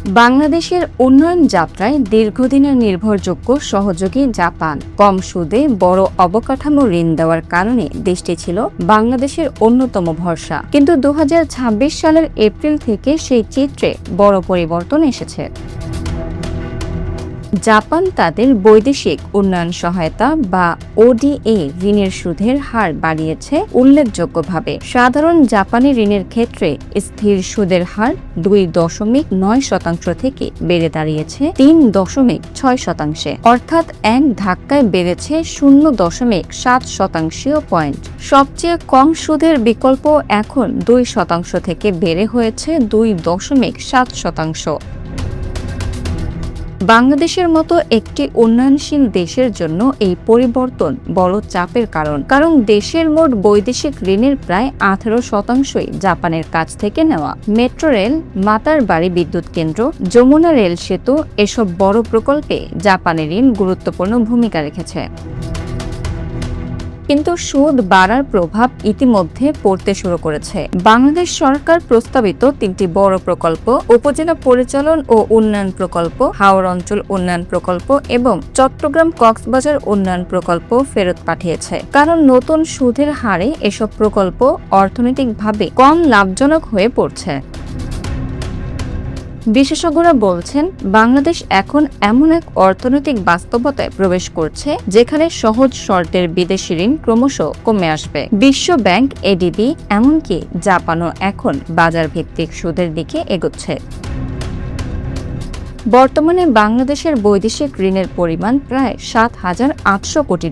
বাংলাদেশের উন্নয়ন যাত্রায় দীর্ঘদিনের নির্ভরযোগ্য সহযোগী জাপান কম সুদে বড় অবকাঠামো ঋণ দেওয়ার কারণে দেশটি ছিল বাংলাদেশের অন্যতম ভরসা। কিন্তু 2026 সালের এপ্রিল থেকে সেই চিত্রে বড় পরিবর্তন এসেছে। জাপান তাদের বৈদেশিক উন্নয়ন সহায়তা বা ওডিএ ঋণের সুদের হার বাড়িয়েছে উল্লেখযোগ্যভাবে। সাধারণ জাপানি ঋণের ক্ষেত্রে স্থির সুদের হার 2.9% থেকে বেড়ে দাঁড়িয়েছে 3.6%, অর্থাৎ এক ধাক্কায় বেড়েছে 0.7 পয়েন্ট। সবচেয়ে কম সুদের বিকল্প এখন 2% থেকে বেড়ে হয়েছে 2.7%। বাংলাদেশের মতো একটি উন্নয়নশীল দেশের জন্য এই পরিবর্তন বড় চাপের কারণ দেশের মোট বৈদেশিক ঋণের প্রায় 18%ই জাপানের কাছ থেকে নেওয়া। মেট্রো রেল, মাতারবাড়ি বিদ্যুৎ কেন্দ্র, যমুনা রেল সেতু এসব বড় প্রকল্পে জাপানের ঋণ গুরুত্বপূর্ণ ভূমিকা রেখেছে। কিন্তু সুদ বাড়ার প্রভাব ইতিমধ্যে পড়তে শুরু করেছে। বাংলাদেশ সরকার প্রস্তাবিত 3টি বড় প্রকল্প, উপজেলা পরিচালন ও উন্নয়ন প্রকল্প, হাওড় অঞ্চল উন্নয়ন প্রকল্প এবং চট্টগ্রাম কক্সবাজার উন্নয়ন প্রকল্প ফেরত পাঠিয়েছে। কারণ নতুন সুদের হারে এসব প্রকল্প অর্থনৈতিকভাবে কম লাভজনক হয়ে পড়ছে। বিশেষজ্ঞরা বলছেন, বাংলাদেশ এখন এমন এক অর্থনৈতিক বাস্তবতায় প্রবেশ করছে যেখানে সহজ শর্তের বিদেশি ঋণ ক্রমশ কমে আসবে। বিশ্ব ব্যাংক, এডিবি, এমনকি জাপানও এখন বাজার ভিত্তিক সুদের দিকে এগোচ্ছে। বর্তমানে বাংলাদেশের বৈদেশিক ঋণের পরিমাণ প্রায় $7,800 কোটি,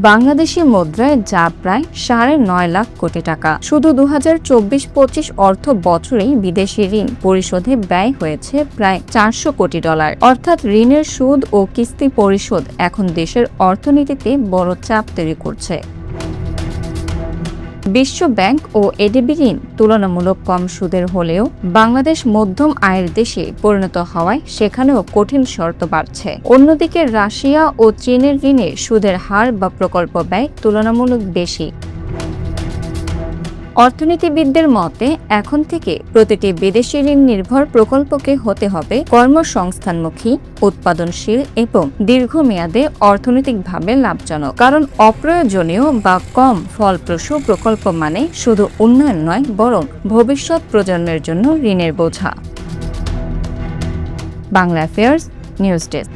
বাংলাদেশি মুদ্রায় যা প্রায় 9.5 লাখ কোটি টাকা। শুধু 2024-25 অর্থ বছরেই বিদেশি ঋণ পরিশোধে ব্যয় হয়েছে প্রায় $400 কোটি। অর্থাৎ ঋণের সুদ ও কিস্তি পরিশোধ এখন দেশের অর্থনীতিতে বড় চাপ তৈরি করছে। বিশ্ব ব্যাংক ও এডিবি ঋণ তুলনামূলক কম সুদের হলেও বাংলাদেশ মধ্যম আয়ের দেশে পরিণত হওয়ায় সেখানেও কঠিন শর্ত বাড়ছে। অন্যদিকে রাশিয়া ও চীনের ঋণে সুদের হার বা প্রকল্প ব্যয় তুলনামূলক বেশি। অর্থনীতিবিদদের মতে এখন থেকে প্রতিটি বিদেশি ঋণ নির্ভর প্রকল্পকে হতে হবে কর্মসংস্থানমুখী, উৎপাদনশীল এবং দীর্ঘমেয়াদে অর্থনৈতিকভাবে লাভজনক। কারণ অপ্রয়োজনীয় বা কম ফলপ্রসূ প্রকল্প মানে শুধু উন্নয়ন নয়, বরং ভবিষ্যৎ প্রজন্মের জন্য ঋণের বোঝা। Bangla affairs news desk.